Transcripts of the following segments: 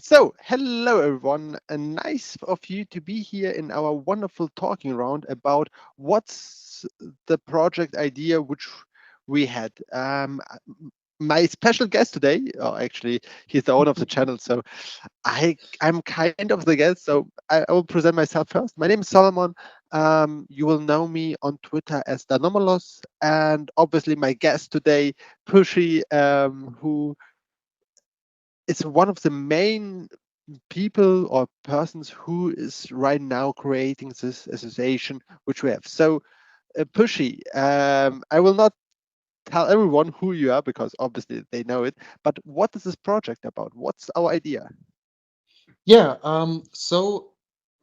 So, hello everyone, and nice of you to be here in our wonderful talking round about what's the project idea which we had. My special guest today, actually, he's the owner of the channel, so I'm kind of the guest. So I will present myself first. My name is Solomon. You will know me on Twitter as Danomalos, and obviously my guest today, Pushy, who is one of the main people or persons who is right now creating this association which we have. So, Pushy, I will not tell everyone who you are because obviously they know it, but what is this project about? What's our idea? Yeah,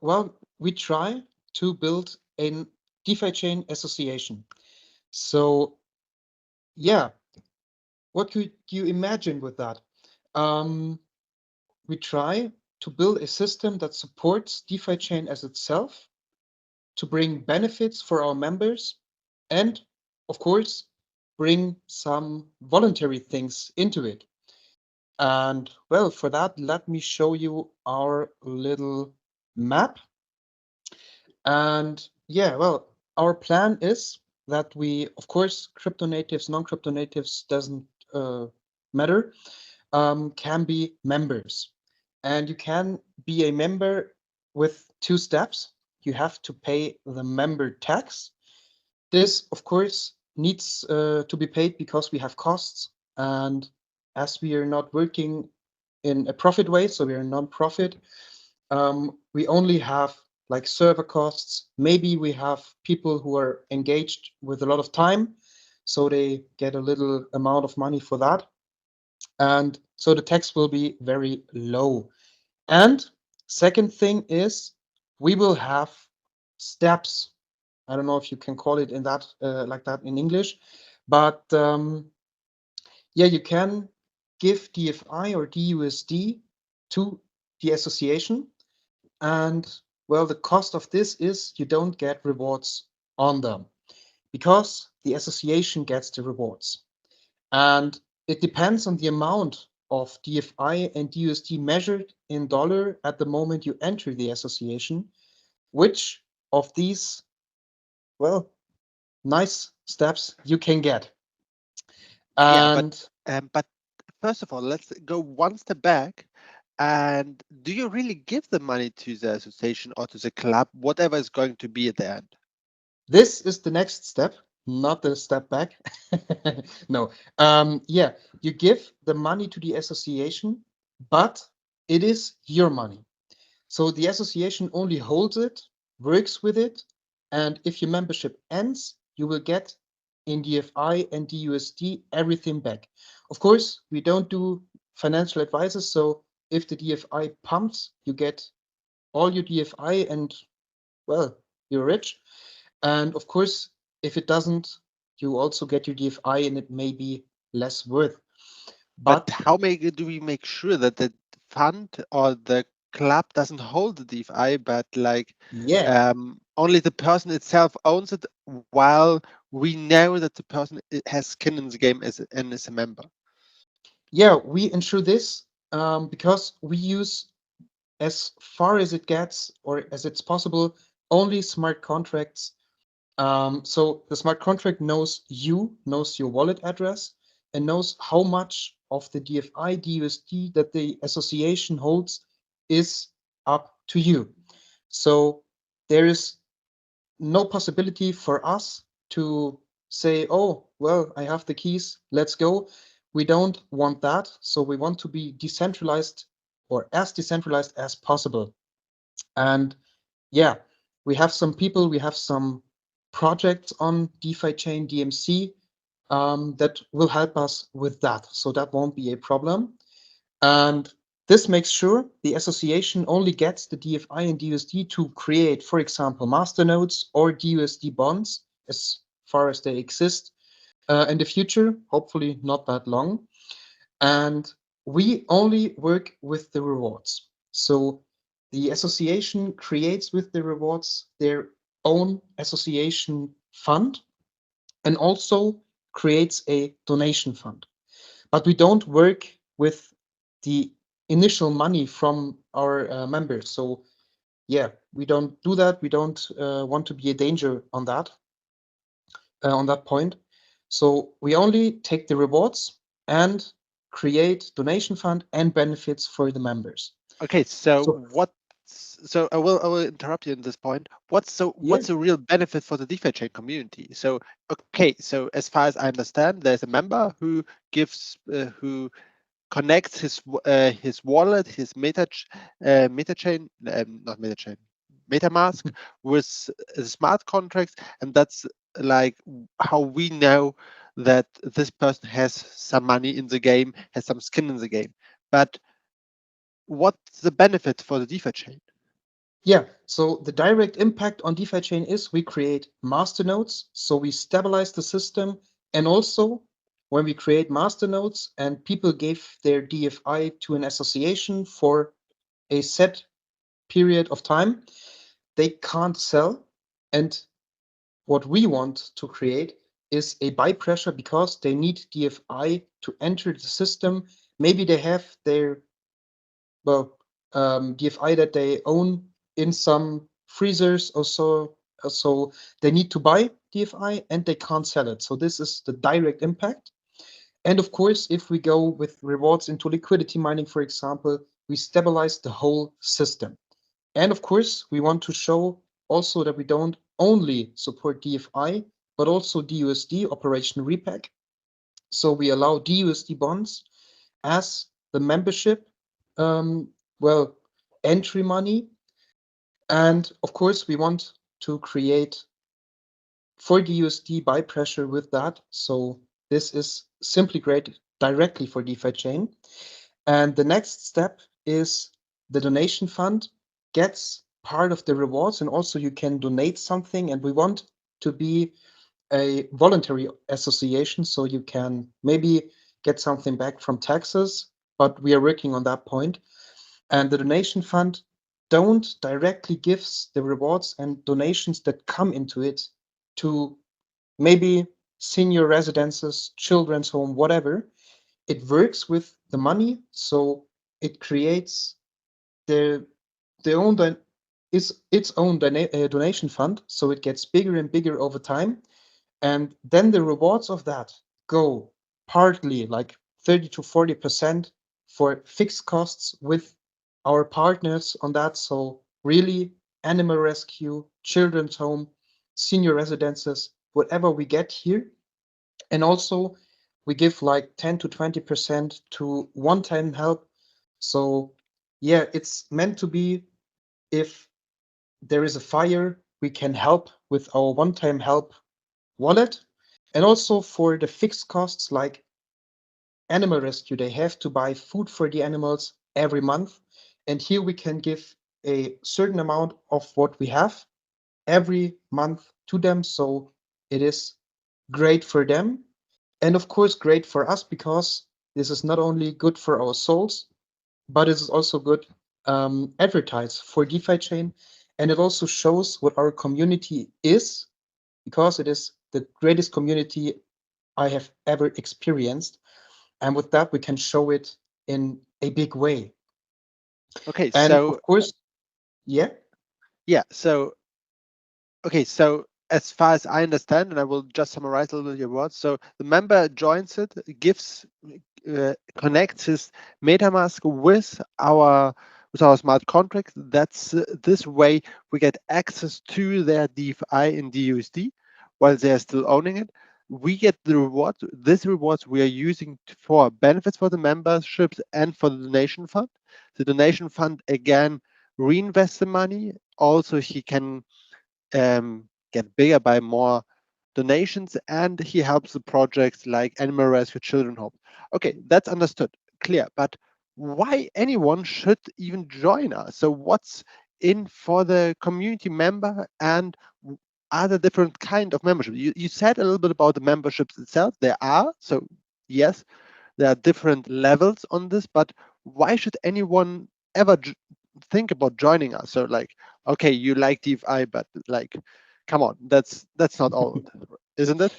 well, we try to build an DeFi chain association. So, yeah, what could you imagine with that? Um, we try to build a system that supports DeFi chain as itself to bring benefits for our members and, of course, bring some voluntary things into it. And well, for that, let me show you our little map. And yeah, well, our plan is that we, of course, crypto natives, non-crypto natives doesn't matter, can be members. And you can be a member with two steps. You have to pay the member tax. This, of course, needs to be paid because we have costs. And as we are not working in a profit way, so we are non-profit, we only have like server costs. Maybe we have people who are engaged with a lot of time, so they get a little amount of money for that. And so the tax will be very low. And second thing is we will have steps. I don't know if you can call it in that like that in English, but yeah, you can give DFI or DUSD to the association. And well, the cost of this is you don't get rewards on them because the association gets the rewards. And it depends on the amount of DFI and DUSD measured in dollar at the moment you enter the association, which of these, well, nice steps you can get. Yeah, And but first of all, let's go one step back. And do you really give the money to the association or to the club, whatever is going to be at the end? this is the next step, not the step back. No. Yeah, you give the money to the association, but it is your money. So the association only holds it, works with it, and if your membership ends, you will get in DFI and DUSD everything back. Of course, we don't do financial advices, so if the DFI pumps, you get all your DFI and well, you're rich. And of course, if it doesn't, you also get your DFI and it may be less worth. But But do we make sure that the fund or the club doesn't hold the DFI, but like yeah, only the person itself owns it, while we know that the person has skin in the game and is a member? yeah, we ensure this because we use as far as it gets or as it's possible only smart contracts. So the smart contract knows you, knows your wallet address, and knows how much of the DFI DUSD that the association holds is up to you. So there is no possibility for us to say, oh, well, I have the keys, let's go. We don't want that. So we want to be decentralized or as decentralized as possible. And yeah, we have some people, we have some projects on DeFi chain DMC that will help us with that. So that won't be a problem. And this makes sure the association only gets the DFI and DUSD to create, for example, masternodes or DUSD bonds as far as they exist in the future, hopefully not that long. And we only work with the rewards. So the association creates with the rewards their own association fund and also creates a donation fund. But we don't work with the initial money from our members. So yeah, we don't do that. We don't want to be a danger on that point. So we only take the rewards and create donation fund and benefits for the members. Okay, so So what? So I will interrupt you in this point. yeah, What's the real benefit for the DeFi chain community? So okay, so as far as I understand, there's a member who gives who connects his wallet, his meta chain, not meta chain, MetaMask with smart contracts, and that's like how we know that this person has some money in the game, has some skin in the game. But what's the benefit for the DeFi chain? yeah. So the direct impact on DeFi chain is we create master nodes. So we stabilize the system. And also when we create master nodes and people give their DFI to an association for a set period of time, they can't sell. And what we want to create is a buy pressure because they need DFI to enter the system. Maybe they have their well DFI that they own in some freezers or so. So they need to buy DFI and they can't sell it. So this is the direct impact. And of course, if we go with rewards into liquidity mining, for example, we stabilize the whole system. And of course, we want to show also that we don't only support DFI, but also DUSD, Operation Repack. So we allow DUSD bonds as the membership, um, well, entry money. And of course, we want to create for DUSD buy pressure with that. So this is simply great directly for DeFi chain. And the next step is the donation fund gets part of the rewards, and also you can donate something. And we want to be a voluntary association, so you can maybe get something back from taxes, but we are working on that point. And the donation fund don't directly gives the rewards and donations that come into it to maybe senior residences, children's home, whatever. It works with the money, so it creates the the own is its own donation fund, so it gets bigger and bigger over time, and then the rewards of that go partly like 30 to 40% for fixed costs with our partners on that. So really animal rescue, children's home, senior residences, whatever we get here. And also we give like 10 to 20% to one-time help. So yeah, it's meant to be if there is a fire, we can help with our one-time help wallet. And also for the fixed costs like animal rescue, they have to buy food for the animals every month. And here we can give a certain amount of what we have every month to them. So it is great for them. And of course, great for us because this is not only good for our souls, but it is also good advertise for DeFi chain. And it also shows what our community is because it is the greatest community I have ever experienced. And with that, we can show it in a big way. Okay, And so of course, yeah, yeah, so okay, so as far as I understand, and I will just summarize a little bit your words. So the member joins it, gives, connects his MetaMask with our smart contract. That's this way we get access to their DeFi in DUSD while they're still owning it. We get the reward. This rewards we are using for benefits for the memberships and for the donation fund. The donation fund again reinvests the money. Also, he can get bigger by more donations, and he helps the projects like animal rescue, children home. Okay, that's understood, clear. But why anyone should even join us? So what's in for the community member, and are there different kind of membership? You said a little bit about the memberships itself. There are, so yes, there are different levels on this, but why should anyone ever think about joining us? So like, okay, you like DeFi, but like, come on, that's not all, isn't it?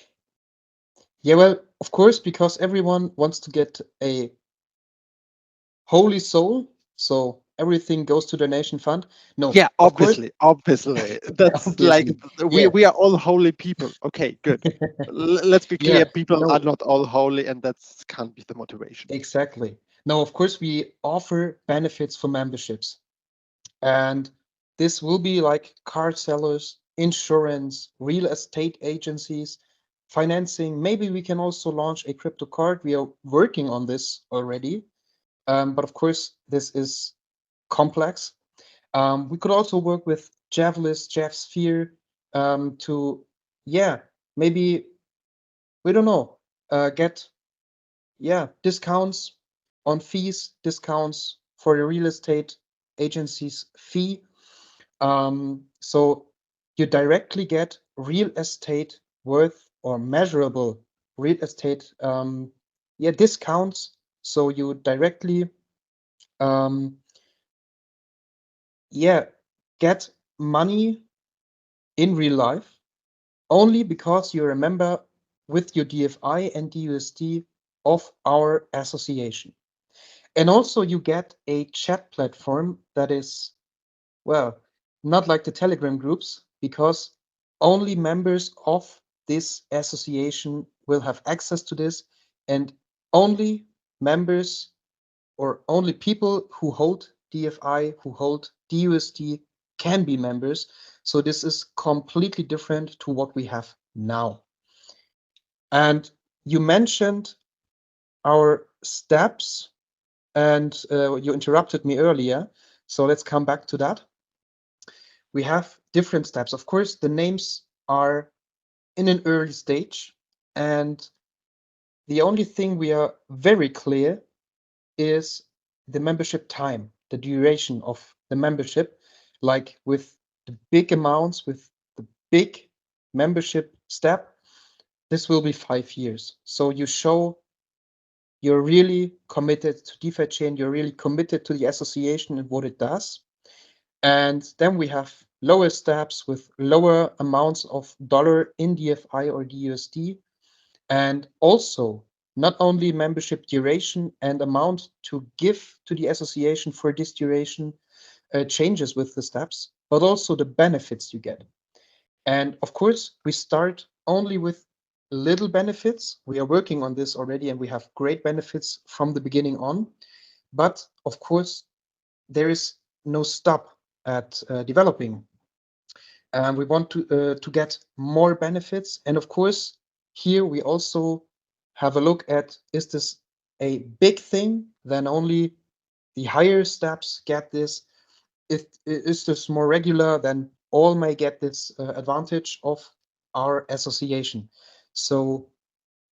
yeah, well, of course, because everyone wants to get a holy soul, so everything goes to donation fund. No, Yeah, of course, obviously. That's like obviously, yeah, we are all holy people. Okay, good. Let's be yeah, clear, people are no, not all holy, and that's can't be the motivation. exactly. No, of course, we offer benefits for memberships, and this will be like car sellers, insurance, real estate agencies, financing. Maybe we can also launch a crypto card. We are working on this already, but of course, this is complex. We could also work with Javlis, JavSphere to, yeah, maybe, we don't know, get, yeah, discounts on fees, discounts for the real estate agency's fee. So you directly get real estate worth or measurable real estate, yeah, discounts. So you directly, um, yeah, get money in real life only because you're a member with your DFI and DUSD of our association. And also you get a chat platform that is, well, not like the Telegram groups, because only members of this association will have access to this, and only members or only people who hold DFI, who hold DUSD can be members. So this is completely different to what we have now. And you mentioned our steps, and you interrupted me earlier. So let's come back to that. We have different steps. Of course, the names are in an early stage, and the only thing we are very clear is the membership time, the duration of the membership, like with the big amounts, with the big membership step, this will be 5 years. So you show you're really committed to defichain, you're really committed to the association and what it does. And then we have lower steps with lower amounts of dollar in DFI or DUSD. And also, not only membership duration and amount to give to the association for this duration changes with the steps, but also the benefits you get. And of course, we start only with little benefits. We are working on this already, and we have great benefits from the beginning on. But of course, there is no stop at developing. And we want to get more benefits. And of course, here we also have a look at, is this a big thing? Then only the higher steps get this. If is this more regular, then all may get this advantage of our association. So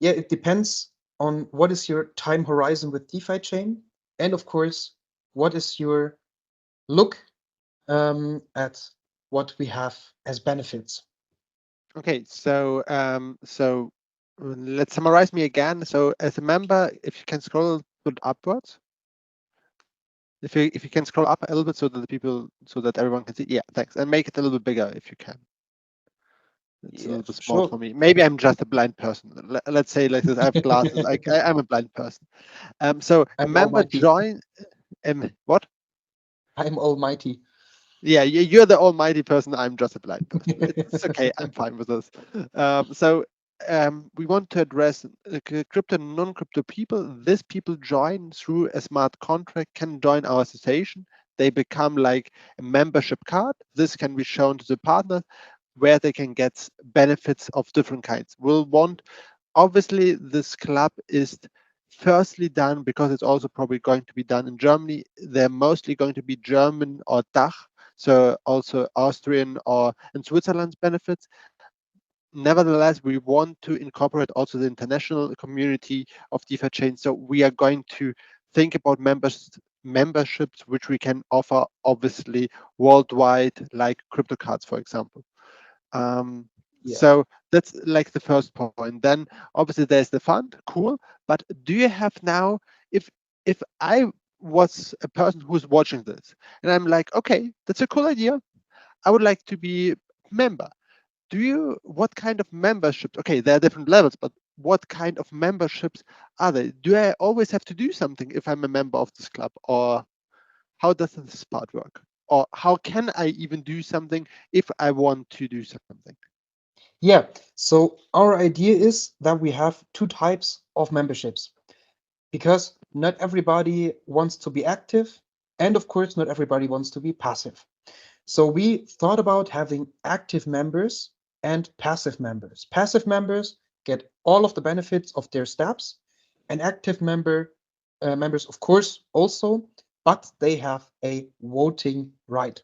yeah, it depends on what is your time horizon with DeFi chain, and of course, what is your look at what we have as benefits. Okay, so let's summarize me again. So as a member, if you can scroll a bit upwards, if you can scroll up a little bit so that the people so that everyone can see. Yeah, thanks. And make it a little bit bigger if you can. It's a Yeah, little bit small sure. for me. Maybe I'm just a blind person. Let's say like this. I have glasses. I'm a blind person. So a I'm member almighty. join. What? I'm almighty. Yeah, you're the almighty person. I'm just a blind person. It's okay. I'm fine with this. We want to address crypto and non-crypto people. These people join through a smart contract, can join our association. They become like a membership card. This can be shown to the partners where they can get benefits of different kinds. We'll want, obviously, this club is firstly done because it's also probably going to be done in Germany. They're mostly going to be German or Dach, so also Austrian or in Switzerland's benefits. Nevertheless, we want to incorporate also the international community of DeFi chain. So we are going to think about memberships which we can offer obviously worldwide, like crypto cards, for example. Um, Yeah. so that's like the first point. Then obviously there's the fund, cool. But do you have now, if I was a person who's watching this and I'm like, okay, that's a cool idea. I would like to be member. Do you, what kind of memberships? Okay, there are different levels, but what kind of memberships are there? Do I always have to do something if I'm a member of this club, or how does this part work? Or how can I even do something if I want to do something? Yeah, so our idea is that we have two types of memberships because not everybody wants to be active, and of course, not everybody wants to be passive. So we thought about having active members and passive members. Passive members get all of the benefits of their steps, and active members, of course, also, but they have a voting right.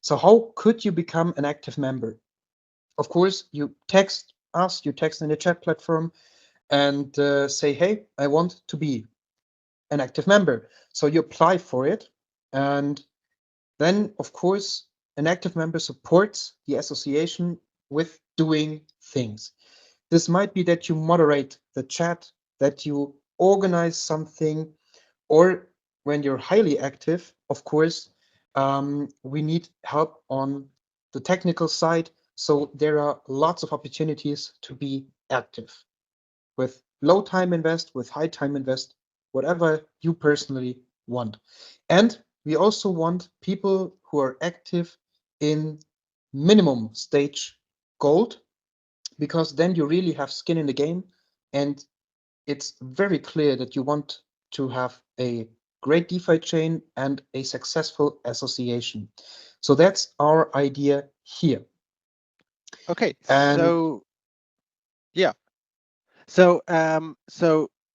So how could you become an active member? Of course, you text us, you text in the chat platform, and say, "Hey, I want to be an active member." So you apply for it, and then, of course, an active member supports the association with doing things. This might be that you moderate the chat, that you organize something, or when you're highly active, of course, we need help on the technical side. So there are lots of opportunities to be active with low time invest, with high time invest, whatever you personally want. And we also want people who are active in minimum stage gold, because then you really have skin in the game, and it's very clear that you want to have a great DeFi chain and a successful association. So that's our idea here. Okay, And so yeah, so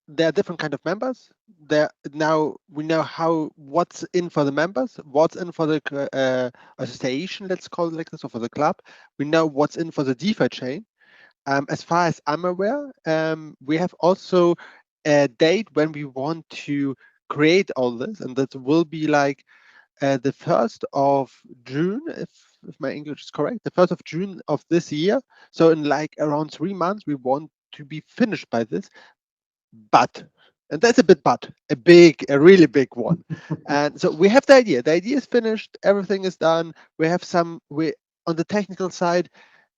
there are different kind of members. There now we know how what's in for the members, what's in for the association, let's call it like this, or for the club. We know what's in for the DeFi chain. As far as I'm aware, we have also a date when we want to create all this, and that will be like the 1st of June, if my English is correct, the 1st of June of this year. So in like around 3 months, we want to be finished by this. But, and that's a bit but, a really big one. And so we have the idea. The idea is finished. Everything is done. We on the technical side,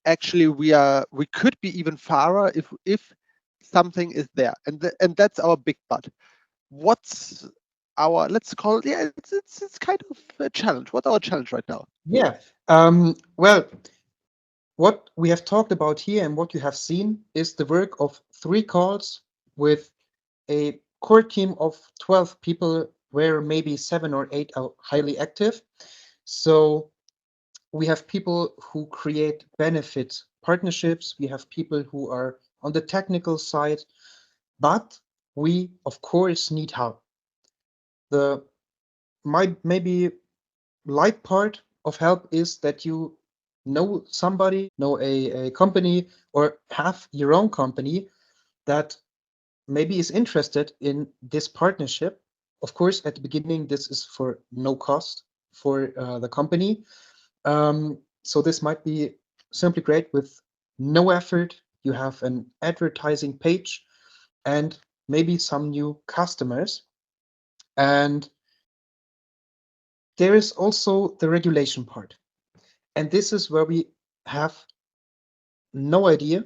actually we could be even farther if something is there, and that's our big but. What's our, let's call it, yeah, it's kind of a challenge. What's our challenge right now? yeah, well, what we have talked about here and what you have seen is the work of 3 calls with a core team of 12 people, where maybe 7 or 8 are highly active. So we have people who create benefit partnerships, we have people who are on the technical side, but we, of course, need help. The maybe light part of help is that you know somebody, know a company, or have your own company that maybe is interested in this partnership. Of course, at the beginning, this is for no cost for the company. So this might be simply great with no effort. You have an advertising page and maybe some new customers. And there is also the regulation part. And this is where we have no idea.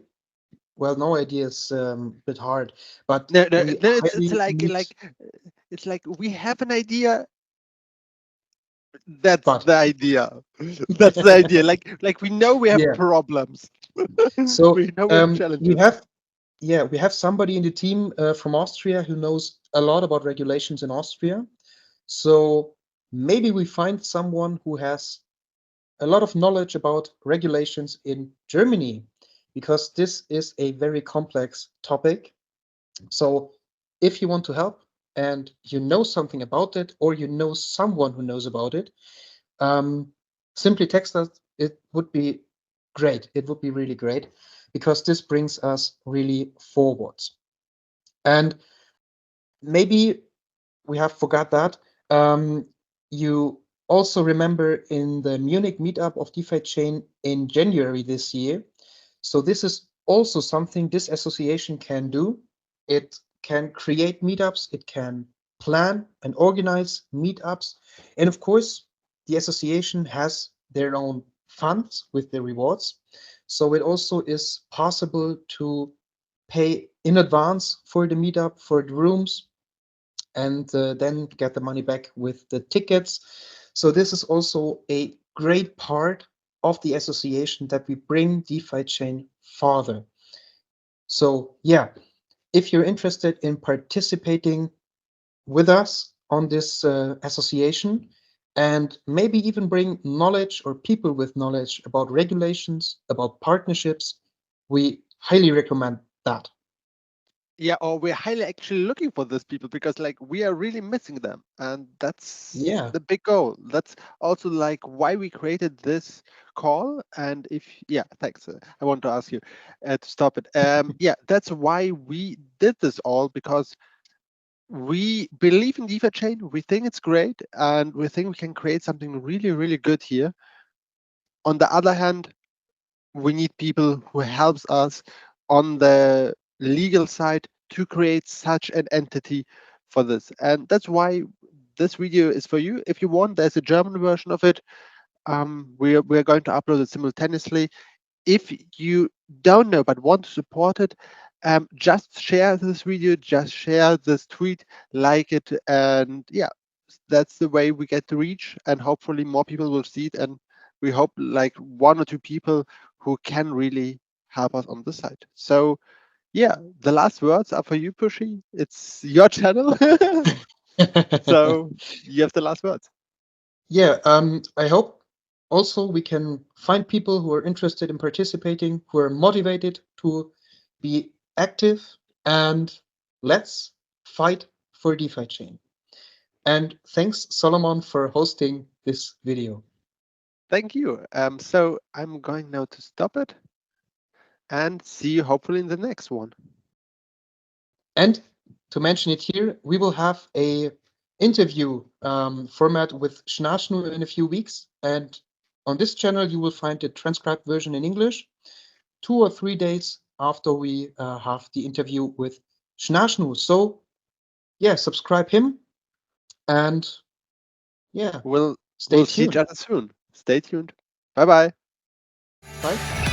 Well, no idea is a bit hard, but No, no, we no, it's highly like need, it's like we have an idea. That's but the idea. That's the idea. Like we know we have yeah. problems. So We know we have we challenges. have, yeah, we have somebody in the team from Austria who knows a lot about regulations in Austria. So maybe we find someone who has a lot of knowledge about regulations in Germany, because this is a very complex topic. So if you want to help and you know something about it, or you know someone who knows about it, um, simply text us. It would be great. It would be really great, because this brings us really forwards. And maybe we have forgot that. You also remember in the Munich meetup of DeFi Chain in January this year. So this is also something this association can do. It can create meetups, it can plan and organize meetups. And of course, the association has their own funds with the rewards. So it also is possible to pay in advance for the meetup, for the rooms, and then get the money back with the tickets. So this is also a great part of the association, that we bring defichain farther. So yeah, if you're interested in participating with us on this association, and maybe even bring knowledge or people with knowledge about regulations, about partnerships, we highly recommend that. Yeah, or we're highly actually looking for these people because like we are really missing them, and that's Yeah. the big goal. That's also like why we created this call. And if yeah, thanks. I want to ask you to stop it. Yeah, that's why we did this all, because we believe in DeFi chain. We think it's great, and we think we can create something really, really good here. On the other hand, we need people who helps us on the legal side to create such an entity for this. And that's why this video is for you. If you want, there's a German version of it. We're going to upload it simultaneously. If you don't know but want to support it, just share this video, just share this tweet, like it, and yeah, that's the way we get the reach, and hopefully more people will see it. And we hope like 1 or 2 people who can really help us on the site. So yeah, the last words are for you, Pushy. It's your channel. So you have the last words. Yeah, I hope also we can find people who are interested in participating, who are motivated to be active, and let's fight for DeFi chain. And thanks, Solomon, for hosting this video. Thank you. So I'm going now to stop it and see you hopefully in the next one. And to mention it here, we will have a interview format with Schnaschnu in a few weeks. And on this channel, you will find the transcribed version in English 2 or 3 days after we have the interview with Schnaschnu. So yeah, subscribe him, and yeah, We'll stay we'll see each tuned. other soon. Stay tuned. Bye bye. Bye.